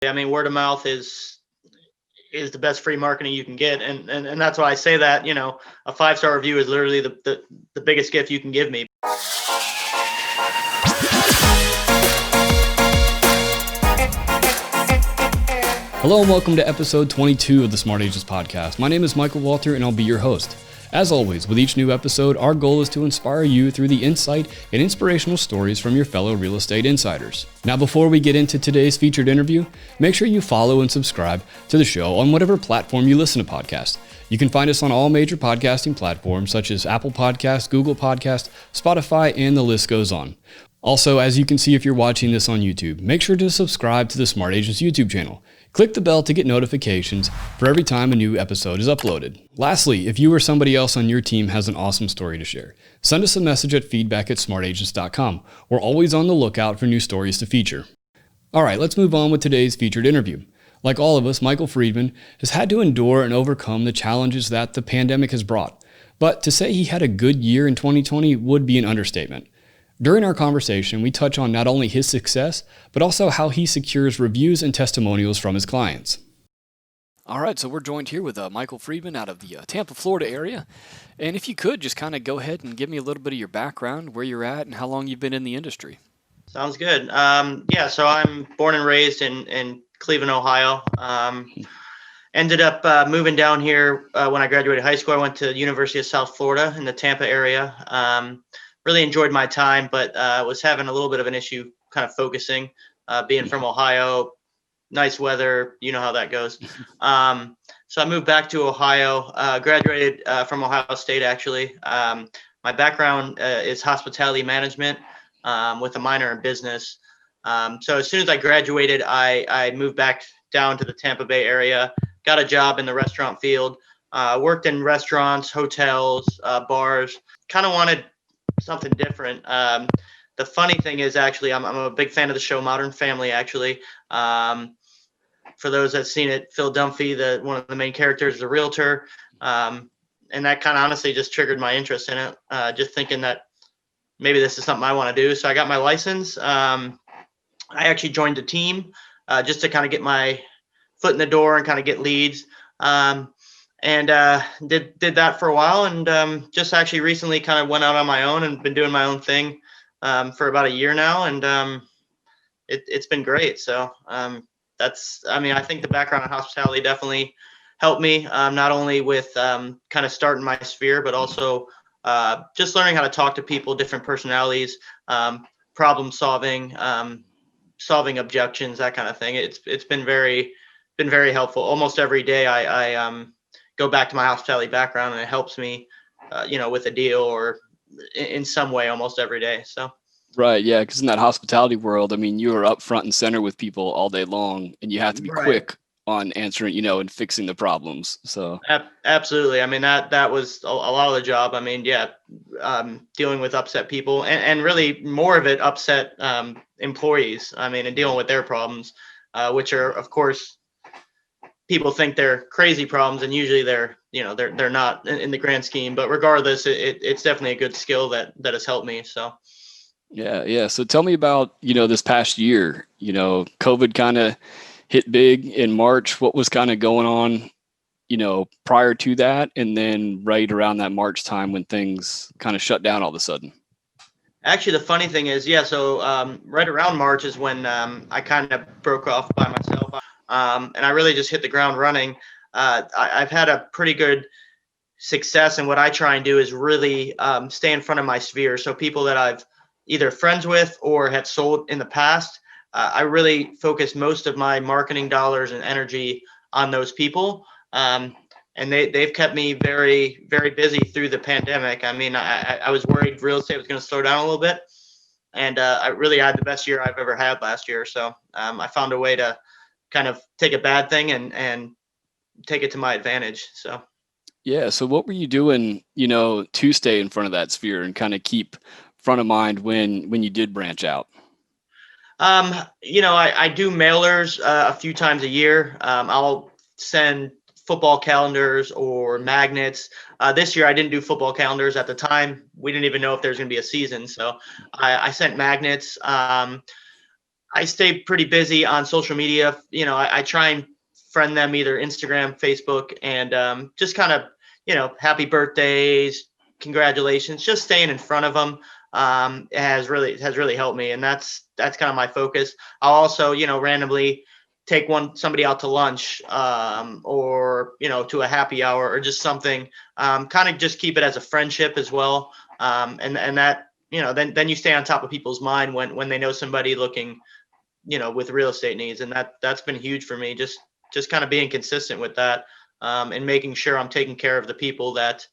I mean, word of mouth is the best free marketing you can get. And that's why I say that, a 5-star review is literally the biggest gift you can give me. Hello and welcome to episode 22 of the Smart Agents Podcast. My name is Michael Walter and I'll be your host. As always, with each new episode, our goal is to inspire you through the insight and inspirational stories from your fellow real estate insiders. Now, before we get into today's featured interview, make sure you follow and subscribe to the show on whatever platform you listen to podcasts. You can find us on all major podcasting platforms such as Apple Podcasts, Google Podcasts, Spotify, and the list goes on. Also, as you can see if you're watching this on YouTube, make sure to subscribe to the Smart Agents YouTube channel. Click the bell to get notifications for every time a new episode is uploaded. Lastly, if you or somebody else on your team has an awesome story to share, send us a message at feedback@smartagents.com. We're always on the lookout for new stories to feature. All right, let's move on with today's featured interview. Like all of us, Michael Friedman has had to endure and overcome the challenges that the pandemic has brought. But to say he had a good year in 2020 would be an understatement. During our conversation, we touch on not only his success, but also how he secures reviews and testimonials from his clients. All right, so we're joined here with Michael Friedman out of the Tampa, Florida area. And if you could, just kind of go ahead and give me a little bit of your background, where you're at, and how long you've been in the industry. Sounds good. So I'm born and raised in Cleveland, Ohio. Ended up moving down here when I graduated high school. I went to the University of South Florida in the Tampa area. Really enjoyed my time, but was having a little bit of an issue kind of focusing, being from Ohio, nice weather, you know how that goes. So I moved back to Ohio, graduated from Ohio State, actually. My background is hospitality management with a minor in business. So as soon as I graduated, I moved back down to the Tampa Bay area, got a job in the restaurant field, worked in restaurants, hotels, bars, kind of wanted something different. The funny thing is, actually, I'm a big fan of the show Modern Family, actually. For those that've seen it, Phil Dunphy, one of the main characters, is a realtor. And that kind of honestly just triggered my interest in it, just thinking that maybe this is something I want to do. So I got my license. I actually joined a team just to kind of get my foot in the door and kind of get leads. And did that for a while, and just actually recently kind of went out on my own and been doing my own thing for about a year now, and it's been great. So I think the background in hospitality definitely helped me, not only with kind of starting my sphere, but also just learning how to talk to people, different personalities, problem solving, solving objections, that kind of thing. It's been very helpful. Almost every day I go back to my hospitality background, and it helps me, with a deal or in some way almost every day. So. Right. Yeah. Because in that hospitality world, I mean, you are up front and center with people all day long, and you have to be quick on answering, and fixing the problems. So. Absolutely. I mean, that was a lot of the job. I mean, dealing with upset people and really more of it upset employees. I mean, and dealing with their problems, which are, of course, people think they're crazy problems, and usually they're not in the grand scheme. But regardless, it's definitely a good skill that has helped me. So. Yeah. So tell me about, this past year, COVID kind of hit big in March. What was kind of going on, prior to that, and then right around that March time when things kind of shut down all of a sudden? Actually, the funny thing is, so right around March is when I kind of broke off by myself. And I really just hit the ground running. I've had a pretty good success, and what I try and do is really stay in front of my sphere. So people that I've either friends with or have sold in the past, I really focus most of my marketing dollars and energy on those people. And they've kept me very, very busy through the pandemic. I mean, I was worried real estate was going to slow down a little bit, and I really had the best year I've ever had last year. So I found a way to kind of take a bad thing and take it to my advantage. So. Yeah. So what were you doing, to stay in front of that sphere and kind of keep front of mind when you did branch out? I do mailers a few times a year. I'll send football calendars or magnets. This year I didn't do football calendars. At the time, we didn't even know if there's going to be a season. So I sent magnets. I stay pretty busy on social media. I try and friend them either Instagram, Facebook, and just kind of, happy birthdays, congratulations, just staying in front of them has really helped me, and that's kind of my focus. I'll also, randomly take somebody out to lunch, or to a happy hour or just something, kind of just keep it as a friendship as well, and that, then you stay on top of people's mind when they know somebody looking, with real estate needs. And that's been huge for me. Just kind of being consistent with that, and making sure I'm taking care of the people that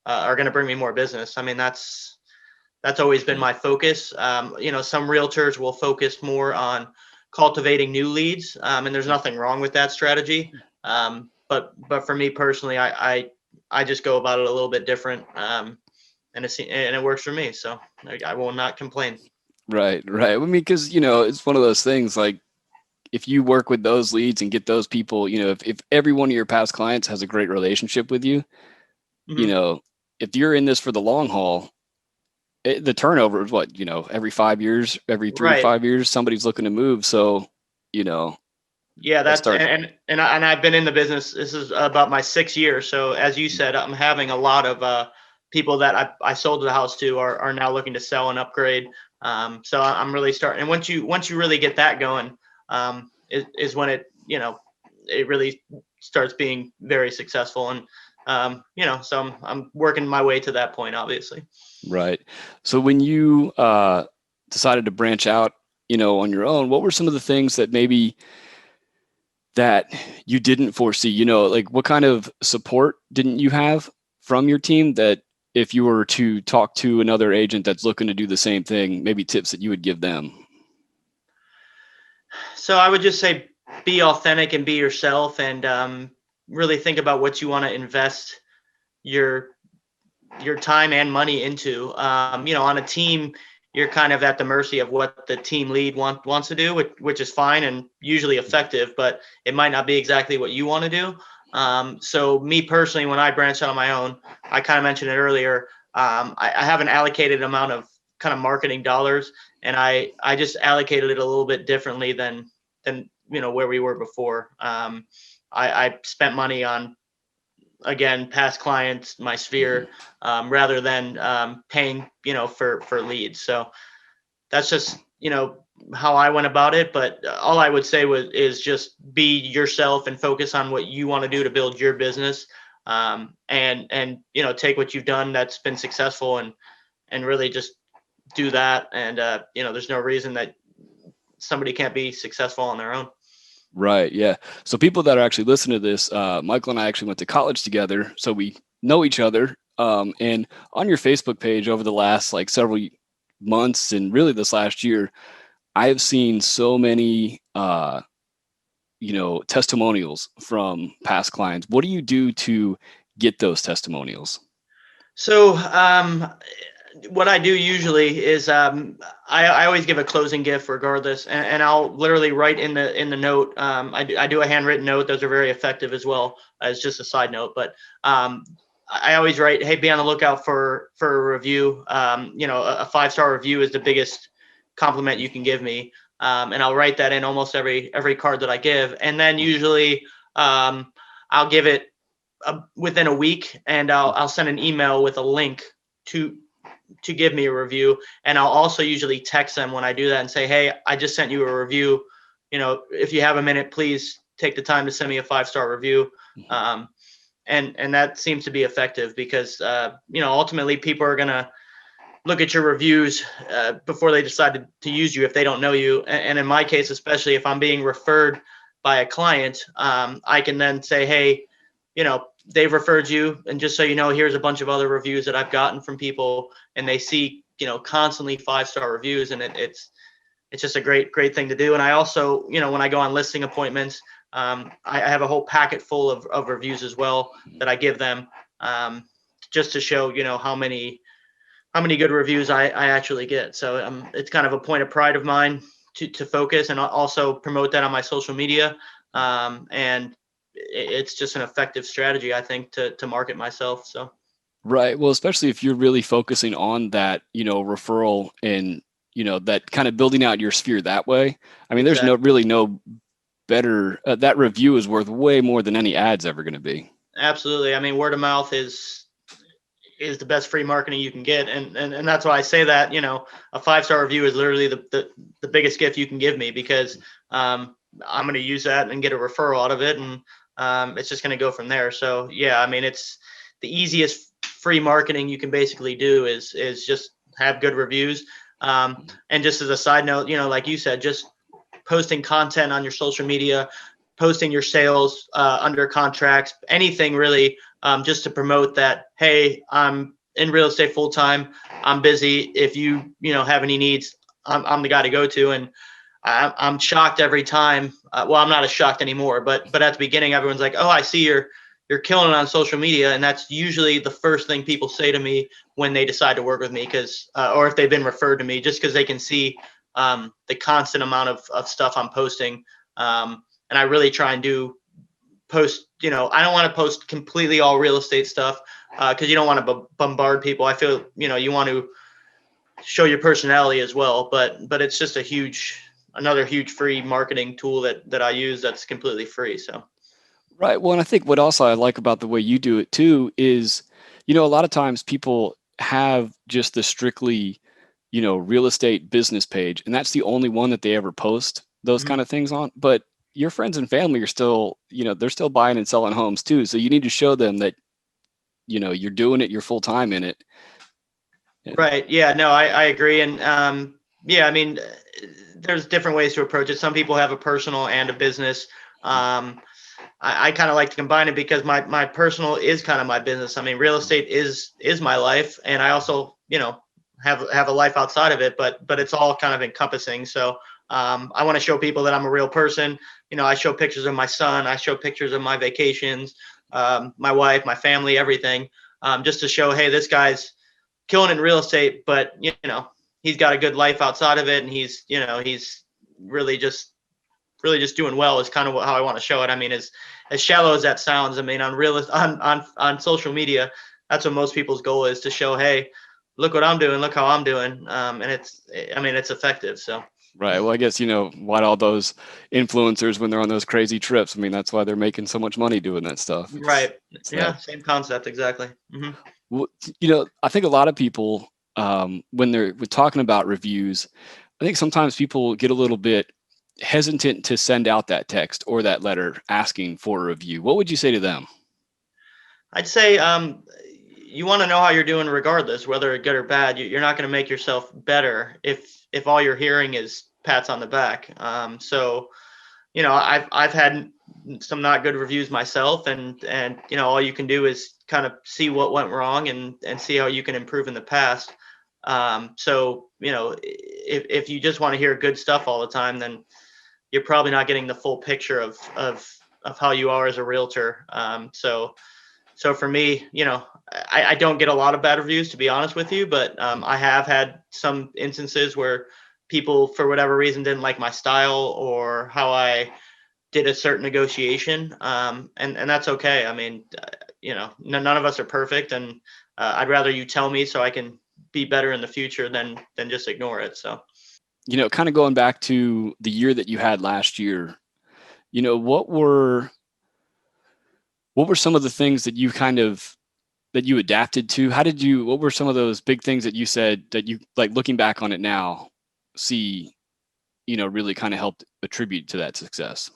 are going to bring me more business. I mean, that's always been my focus. Some realtors will focus more on cultivating new leads, and there's nothing wrong with that strategy. But for me personally, I just go about it a little bit different, and it works for me. So I will not complain. Right, right. I mean, because it's one of those things. Like, if you work with those leads and get those people, if every one of your past clients has a great relationship with you, you Hmm. know, if you're in this for the long haul, the turnover is what, every 5 years, every three to Right. 5 years, somebody's looking to move. So, you know, Yeah, that that's start. and I've been in the business. This is about my 6 year. So as you said, I'm having a lot of people that I sold the house to are now looking to sell and upgrade. So I'm really starting. And once you really get that going, is when it really starts being very successful. And so I'm working my way to that point, obviously. Right. So when you decided to branch out, on your own, what were some of the things that maybe that you didn't foresee? Like, what kind of support didn't you have from your team that if you were to talk to another agent that's looking to do the same thing, maybe tips that you would give them? So I would just say be authentic and be yourself, and really think about what you want to invest your your time and money into. On a team, you're kind of at the mercy of what the team lead wants to do, which is fine and usually effective, but it might not be exactly what you want to do. So me personally, when I branched out on my own, I kind of mentioned it earlier. I have an allocated amount of kind of marketing dollars, and I just allocated it a little bit differently than where we were before. I spent money on, again, past clients, my Mhm. sphere, rather than paying for leads. So that's just how I went about it. But all I would say is just be yourself and focus on what you want to do to build your business, and take what you've done that's been successful, and really just do that. And there's no reason that somebody can't be successful on their own. Right. Yeah. So people that are actually listening to this, Michael and I actually went to college together, so we know each other. And on your Facebook page over the last like several months and really this last year, I have seen so many, testimonials from past clients. What do you do to get those testimonials? So what I do usually is, I always give a closing gift regardless, and I'll literally write in the note. I do a handwritten note; those are very effective as well, as just a side note. But I always write, "Hey, be on the lookout for a review." A 5-star review is the biggest compliment you can give me, and I'll write that in almost every card that I give, and then usually, I'll give it within a week, and I'll send an email with a link to to give me a review. And I'll also usually text them when I do that and say, hey, I just sent you a review. If you have a minute, please take the time to send me a 5-star review. Mhm. And that seems to be effective because, ultimately people are going to look at your reviews before they decide to use you if they don't know you. And in my case, especially if I'm being referred by a client, I can then say, hey, they've referred you, and just so you know, here's a bunch of other reviews that I've gotten from people, and they see constantly 5-star reviews, and it's just a great thing to do. And I also, when I go on listing appointments, I have a whole packet full of reviews as well that I give them, um, just to show how many good reviews I actually get. So it's kind of a point of pride of mine to focus and also promote that on my social media. And it's just an effective strategy, I think, to market myself. So Right. Well, especially if you're really focusing on that, referral and that kind of building out your sphere that way. I mean, there's Exactly. no better, that review is worth way more than any ad's ever going to be. Absolutely. I mean, word of mouth is the best free marketing you can get. And that's why I say that, a 5-star review is literally the biggest gift you can give me, because I'm going to use that and get a referral out of it. And it's just going to go from there. So yeah, I mean, it's the easiest free marketing you can basically do is just have good reviews. And just as a side note, like you said, just posting content on your social media, posting your sales under contracts, anything really, just to promote that, hey, I'm in real estate full time. I'm busy. If you have any needs, I'm the guy to go to. And I'm shocked every time. Well, I'm not as shocked anymore, but at the beginning, everyone's like, "Oh, I see you're killing it on social media," and that's usually the first thing people say to me when they decide to work with me, because or if they've been referred to me, just because they can see the constant amount of stuff I'm posting. And I really try and post. I don't want to post completely all real estate stuff, because you don't want to bombard people. I feel you want to show your personality as well, but it's just another huge free marketing tool that I use that's completely free. So Right. Well, and I think what also I like about the way you do it too is, a lot of times people have just the strictly, real estate business page, and that's the only one that they ever post those mhm. kind of things on. But your friends and family are still, they're still buying and selling homes too. So you need to show them that, you're doing it, you're full time in it. And Right. Yeah, no, I agree. And yeah, I mean, there's different ways to approach it. Some people have a personal and a business. I kind of like to combine it, because my personal is kind of my business. I mean, real estate is my life, and I also have a life outside of it, but it's all kind of encompassing. So I want to show people that I'm a real person. I show pictures of my son, I show pictures of my vacations, my wife, my family, everything, just to show, hey, this guy's killing in real estate, but he's got a good life outside of it, and he's really just doing well, is kind of how I want to show it. I mean, as shallow as that sounds, I mean, on social media, that's what most people's goal is, to show, hey, look what I'm doing, look how I'm doing, and it's effective. So right. Well, I guess, why all those influencers when they're on those crazy trips. I mean, that's why they're making so much money doing that stuff. right, It's that. yeah, same concept exactly. Hmm. Well, I think a lot of people, when they're talking about reviews, I think sometimes people get a little bit hesitant to send out that text or that letter asking for a review. What would you say to them? I'd say you want to know how you're doing regardless, whether good or bad. You're not going to make yourself better if all you're hearing is pats on the back. So I've had some not good reviews myself, and all you can do is kind of see what went wrong, and see how you can improve in the past. So if you just want to hear good stuff all the time, then you're probably not getting the full picture of how you are as a realtor. So for me, I don't get a lot of bad reviews, to be honest with you, but I have had some instances where people, for whatever reason, didn't like my style or how I did a certain negotiation. And that's okay. I mean, none of us are perfect, and I'd rather you tell me so I can be better in the future than just ignore it. So. Kind of going back to the year that you had last year, what were some of the things that you that you adapted to? What were some of those big things that you said that you, like, looking back on it now, see, really kind of helped attribute to that success?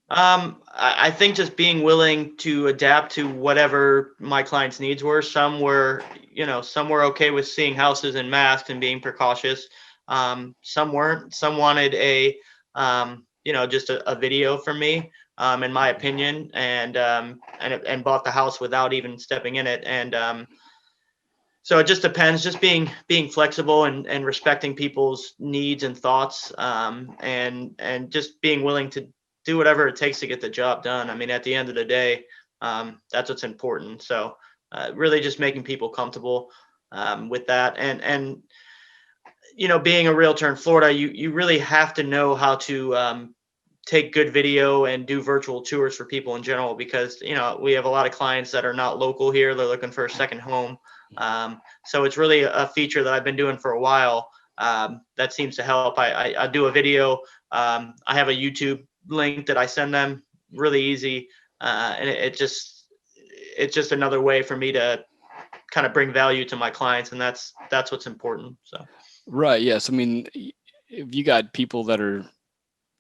I think just being willing to adapt to whatever my clients' needs were. Some were okay with seeing houses in masks and being precautious. Some weren't. Some wanted just a video from me, in my opinion, and bought the house without even stepping in it. And so it just depends. Just being flexible and respecting people's needs and thoughts, and just being willing to do whatever it takes to get the job done. I mean, at the end of the day, that's what's important. So really just making people comfortable with that. And being a realtor in Florida, you really have to know how to take good video and do virtual tours for people in general, because we have a lot of clients that are not local here. They're looking for a second home. So it's really a feature that I've been doing for a while, that seems to help. I do a video. I have a YouTube link that I send them, really easy. And it's just another way for me to kind of bring value to my clients. And that's what's important. So. Right. Yes. I mean, if you got people that are,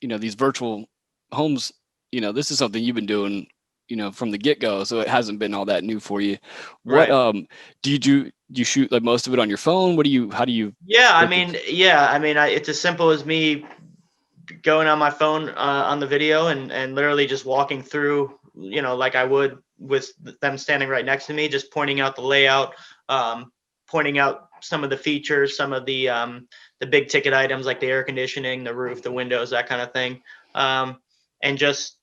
these virtual homes, this is something you've been doing, from the get-go, so it hasn't been all that new for you. What Right. do you shoot like most of it on your phone? How do you It's as simple as me going on my phone on the video and literally just walking through, like I would with them standing right next to me, just pointing out the layout, pointing out some of the features, some of the big ticket items like the air conditioning, the roof, the windows, that kind of thing. And just,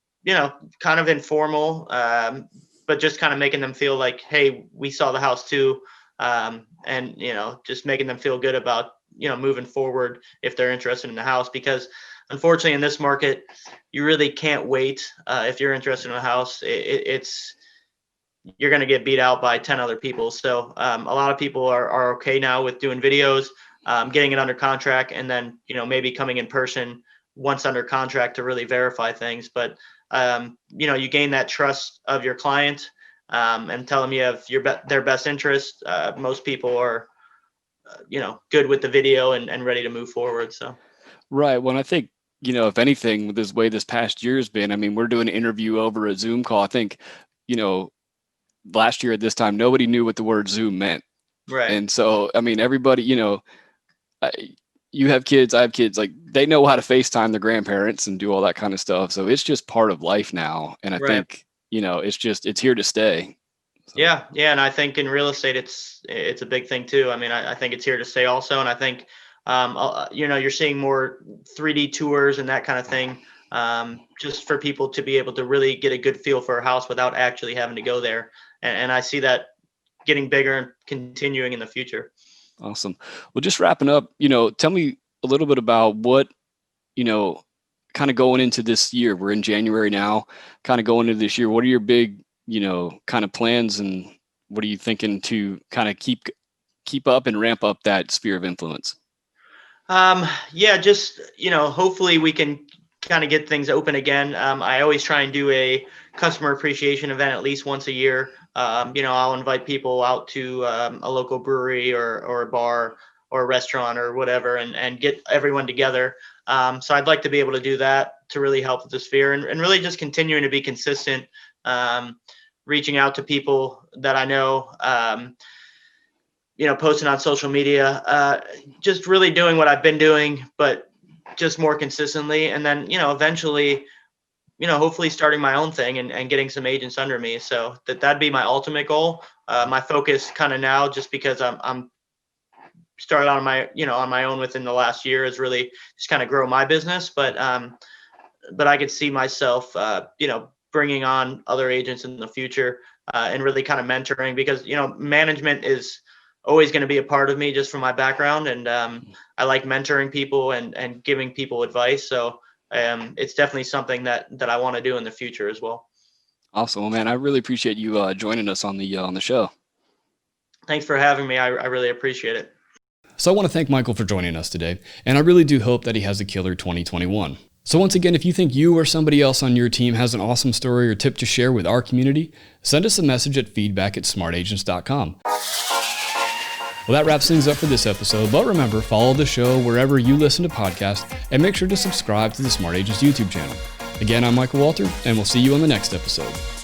kind of informal, but just kind of making them feel like, hey, we saw the house too. And, just making them feel good about, moving forward if they're interested in the house, because unfortunately in this market, you really can't wait. If you're interested in a house, you're going to get beat out by 10 other people. So a lot of people are okay now with doing videos, getting it under contract, and then, maybe coming in person once under contract to really verify things. But, you gain that trust of your client, and tell them you have their best interest. Most people are, good with the video and ready to move forward. So. Right. Well, I think, if anything, with this past year has been, I mean, we're doing an interview over a Zoom call. I think, last year at this time, nobody knew what the word Zoom meant. Right. And so, I mean, everybody, you have kids, I have kids, like they know how to FaceTime their grandparents and do all that kind of stuff. So it's just part of life now. And I think, it's here to stay. So. Yeah. Yeah. And I think in real estate, it's a big thing too. I mean, I think it's here to stay also. And I think, you're seeing more 3D tours and that kind of thing, just for people to be able to really get a good feel for a house without actually having to go there. And I see that getting bigger and continuing in the future. Awesome. Well, just wrapping up, tell me a little bit about what, kind of going into this year. We're in January now, kind of going into this year. What are your big, kind of plans, and what are you thinking to kind of keep up and ramp up that sphere of influence? Yeah, just, hopefully we can kind of get things open again. I always try and do a customer appreciation event at least once a year. I'll invite people out to a local brewery or a bar or a restaurant or whatever, and get everyone together. So I'd like to be able to do that to really help with the sphere, and really just continuing to be consistent, reaching out to people that I know, posting on social media, just really doing what I've been doing, but just more consistently. And then, eventually, hopefully starting my own thing and getting some agents under me. So that'd be my ultimate goal. My focus kind of now, just because I'm started on my own within the last year, is really just kind of grow my business. But I could see myself, bringing on other agents in the future, and really kind of mentoring, because, management is always going to be a part of me just from my background. And I like mentoring people and giving people advice. So it's definitely something that I want to do in the future as well. Awesome. Well, man, I really appreciate you joining us on the show. Thanks for having me. I really appreciate it. So I want to thank Michael for joining us today, and I really do hope that he has a killer 2021. So once again, if you think you or somebody else on your team has an awesome story or tip to share with our community, send us a message at feedback@smartagents.com. Well, that wraps things up for this episode, but remember, follow the show wherever you listen to podcasts, and make sure to subscribe to the Smart Agents YouTube channel. Again, I'm Michael Walter, and we'll see you on the next episode.